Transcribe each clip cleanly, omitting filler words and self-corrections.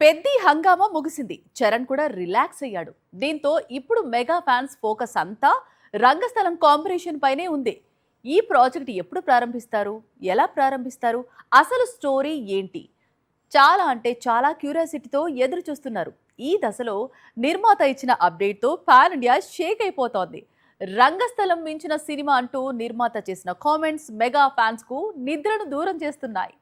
పెద్ది హంగామా ముగిసింది. చరణ్ కూడా రిలాక్స్ అయ్యాడు. దీంతో ఇప్పుడు మెగా ఫ్యాన్స్ ఫోకస్ అంతా రంగస్థలం కాంబినేషన్ పైనే ఉంది. ఈ ప్రాజెక్ట్ ఎప్పుడు ప్రారంభిస్తారు? ఎలా ప్రారంభిస్తారు? అసలు స్టోరీ ఏంటి? చాలా క్యూరియాసిటీతో ఎదురు చూస్తున్నారు. ఈ దశలో నిర్మాత ఇచ్చిన అప్డేట్తో పాన్ ఇండియా షేక్ అయిపోతోంది. రంగస్థలం మించిన సినిమా అంటూ నిర్మాత చేసిన కామెంట్స్ మెగా ఫ్యాన్స్ కు నిద్రను దూరం చేస్తున్నాయి.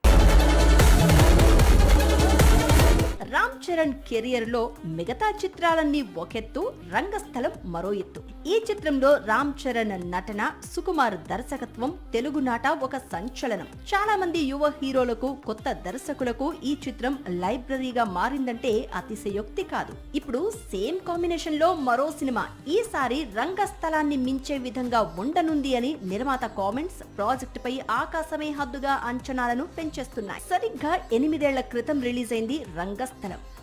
రామ్ చరణ్ కెరియర్ లో మిగతా చిత్రాలన్నీ ఒకెత్తు, రంగస్థలం మరో ఎత్తు. ఈ చిత్రంలో రామ్ చరణ్ నటన, సుకుమార్ దర్శకత్వం తెలుగునాట ఒక సంచలనం. చాలా మంది యువ హీరోలకు, కొత్త దర్శకులకు ఈ చిత్రం లైబ్రరీగా మారిందంటే అతిశయోక్తి కాదు. ఇప్పుడు సేమ్ కాంబినేషన్ లో మరో సినిమా ఈసారి రంగస్థలాన్ని మించే విధంగా ఉండనుంది అని నిర్మాత కామెంట్స్ ప్రాజెక్ట్ పై ఆకాశమే హద్దుగా అంచనాలను పెంచేస్తున్నాయి. సరిగ్గా 8 ఏళ్ల క్రితం రిలీజ్ అయింది రంగస్థలం.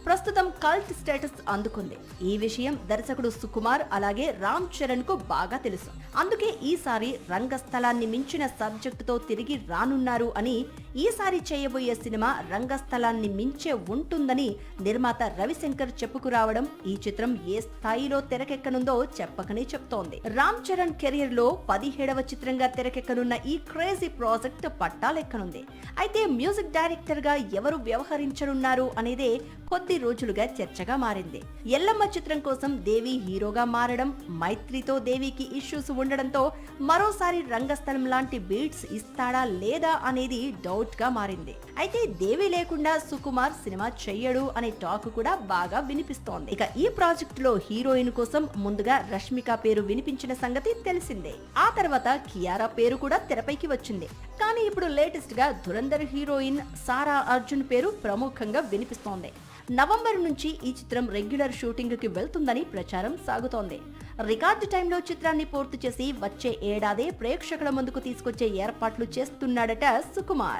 ప్రస్తుతం కల్ట్ స్టేటస్ అందుకుంది. ఈ విషయం దర్శకుడు సుకుమార్ అలాగే రామ్ చరణ్ కు బాగా తెలుసు. అందుకే ఈసారి రంగస్థలాన్ని మించిన సబ్జెక్టుతో తిరిగి రానున్నారు అని, ఈసారి చేయబోయే సినిమా రంగస్థలాన్ని మించే ఉంటుందని నిర్మాత రవిశంకర్ చెప్పుకురావడం ఈ చిత్రం ఏ స్థాయిలో తెరకెక్కనుందో చెప్పకనే చెప్తోంది. రామ్ చరణ్ కెరియర్ లో 17వ చిత్రంగా తెరకెక్కనున్న ఈ క్రేజీ ప్రాజెక్ట్ పట్టాలెక్కనుంది. అయితే మ్యూజిక్ డైరెక్టర్ గా ఎవరు వ్యవహరించనున్నారు అనేదే కొద్ది రోజులుగా చర్చగా మారింది. ఎల్లమ్మ చిత్రం కోసం దేవి హీరోగా మారడం, మైత్రితో దేవికి ఇష్యూస్ ఉండడంతో మరోసారి రంగస్థలం లాంటి బీట్స్ ఇస్తాడా లేదా అనేది డౌట్ గా మారింది. అయితే దేవి లేకుండా సుకుమార్ సినిమా చెయ్యడు అనే టాక్ కూడా బాగా వినిపిస్తోంది. ఇక ఈ ప్రాజెక్ట్ లో హీరోయిన్ కోసం ముందుగా రష్మిక పేరు వినిపించిన సంగతి తెలిసిందే. ఆ తర్వాత కియారా పేరు కూడా తెరపైకి వచ్చింది. కానీ ఇప్పుడు లేటెస్ట్ గా ధురంధర్ హీరోయిన్ సారా అర్జున్ పేరు ప్రముఖంగా వినిపిస్తోంది. నవంబర్ నుంచి ఈ చిత్రం రెగ్యులర్ షూటింగ్ కి వెళ్తుందని ప్రచారం సాగుతోంది. రికార్డు టైంలో చిత్రాన్ని పూర్తి చేసి వచ్చే ఏడాదే ప్రేక్షకుల ముందుకు తీసుకొచ్చే ఏర్పాట్లు చేస్తున్నాడట సుకుమార్.